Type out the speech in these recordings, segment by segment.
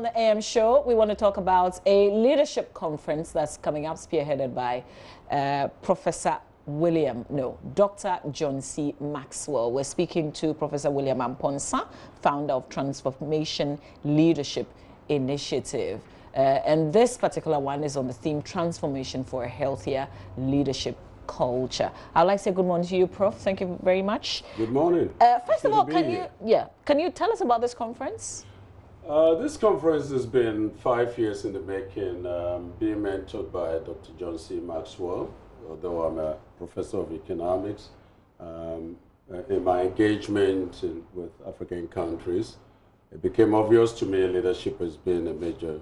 on the AM show, we want to talk about a leadership conference that's coming up, spearheaded by Dr. John C. Maxwell. We're speaking to Professor William Amponsa, founder of Transformation Leadership Initiative. And this particular one is on the theme Transformation for a Healthier Leadership Culture. I'd like to say good morning to you, Prof. Thank you very much. Good morning. First of all, can you tell us about this conference? This conference has been 5 years in the making, being mentored by Dr. John C. Maxwell, although I'm a professor of economics. In my engagement with African countries, it became obvious to me leadership has been a major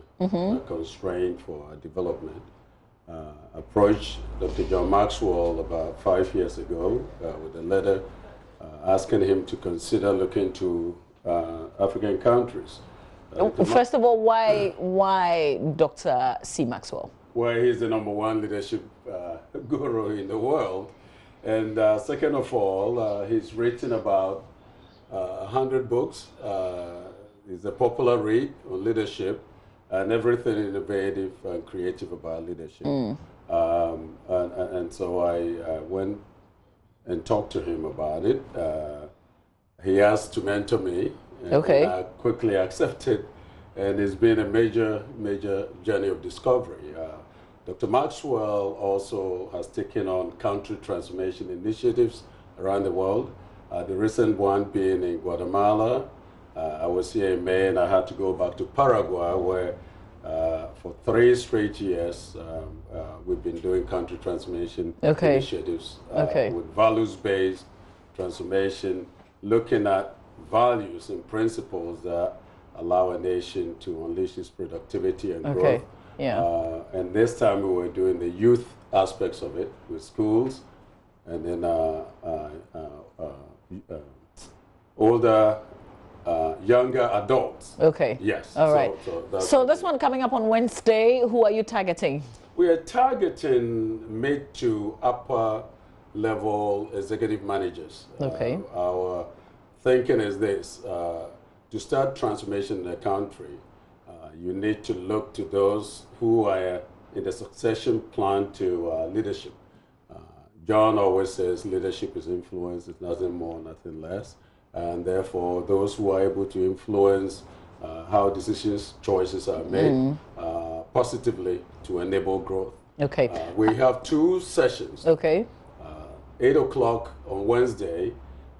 constraint for our development. Approached Dr. John Maxwell about 5 years ago with a letter asking him to consider looking to African countries. First of all, why Dr. C. Maxwell? Well, he's the #1 leadership guru in the world. And second of all, he's written about 100 books. He's a popular read on leadership and everything innovative and creative about leadership. And so I went and talked to him about it. He asked to mentor me. And I quickly accepted, and it's been a major journey of discovery. Dr. Maxwell also has taken on country transformation initiatives around the world. The recent one being in Guatemala. I was here in May, and I had to go back to Paraguay, where for 3 straight years we've been doing country transformation initiatives with values-based transformation, looking at values and principles that allow a nation to unleash its productivity and growth. And this time we were doing the youth aspects of it with schools, and then older, younger adults. Yes. All right. So this one coming up on Wednesday, who are you targeting? We are targeting mid to upper level executive managers. Our thinking is this: to start transformation in the country, you need to look to those who are in the succession plan to leadership. John always says leadership is influence, it's nothing more, nothing less. And therefore, those who are able to influence how decisions, choices are made positively to enable growth. We have 2 sessions. 8 o'clock on Wednesday,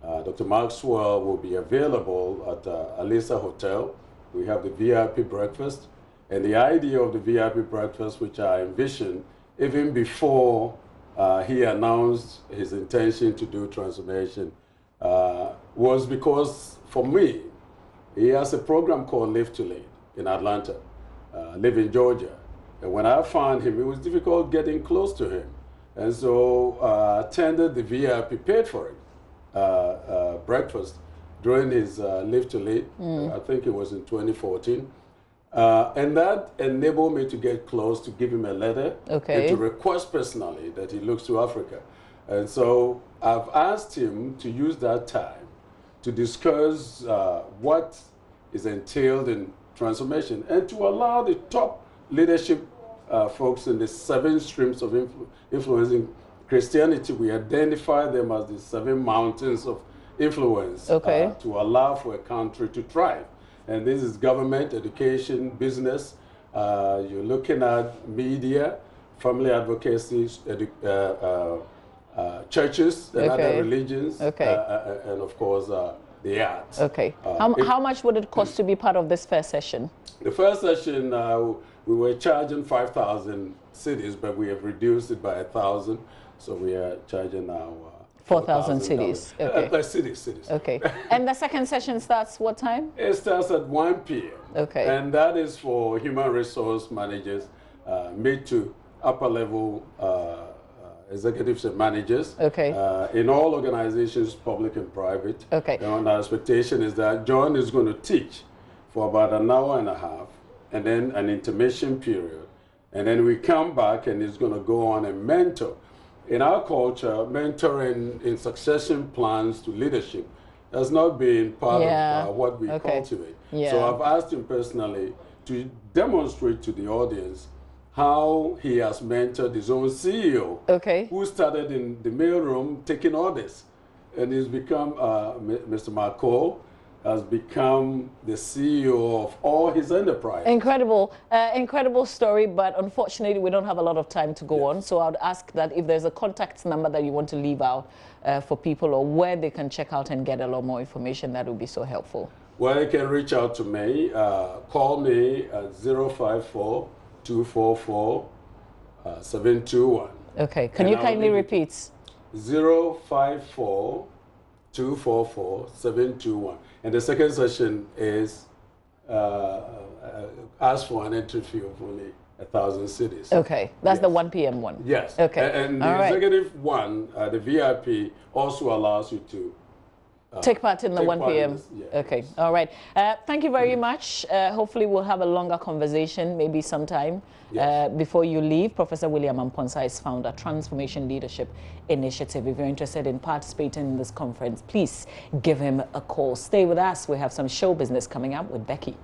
Dr. Maxwell will be available at Alisa Hotel. We have the VIP breakfast. And the idea of the VIP breakfast, which I envisioned even before he announced his intention to do transformation, was because, for me, he has a program called Live to Lead in Atlanta, live in Georgia. And when I found him, it was difficult getting close to him. And so I attended the VIP, paid for it, breakfast during his Live to Lead. I think it was in 2014. And that enabled me to get close, to give him a letter, and to request personally that he looks to Africa. And so I've asked him to use that time to discuss what is entailed in transformation and to allow the top leadership folks in the 7 streams of influencing Christianity. We identify them as the 7 mountains of influence to allow for a country to thrive. And this is government, education, business. You're looking at media, family advocacy, churches and other religions, and of course the arts. How much would it cost to be part of this first session? The first session, we were charging 5,000 cities, but we have reduced it by 1,000. So we are charging now 4,000 cities. Cities. And the second session starts what time? It starts at 1 p.m. And that is for human resource managers, mid to upper level executives and managers in all organizations, public and private. And our expectation is that John is going to teach for about an hour and a half, and then an intermission period. And then we come back, and he's going to go on and mentor. In our culture, mentoring in succession plans to leadership has not been part of what we cultivate. So I've asked him personally to demonstrate to the audience how he has mentored his own CEO, who started in the mailroom taking orders. And he's become, Mr. McCall has become the CEO of all his enterprises. Incredible, incredible story, but unfortunately we don't have a lot of time to go on. So I'd ask that if there's a contact number that you want to leave out for people, or where they can check out and get a lot more information, that would be so helpful. Well, you can reach out to me, call me at 054-244-721. Okay, can you kindly repeat? 054-244-721. And the second session is ask for an entry fee of only 1,000 cedis. Okay, that's the 1 p.m. one. Yes. Okay. And the executive one, the VIP, also allows you to take part in the 1 p.m. Yeah. Okay, all right. Thank you very much. Hopefully we'll have a longer conversation, maybe sometime. Before you leave, Professor William Amponsa is founder, Transformation Leadership Initiative. If you're interested in participating in this conference, please give him a call. Stay with us. We have some show business coming up with Becky.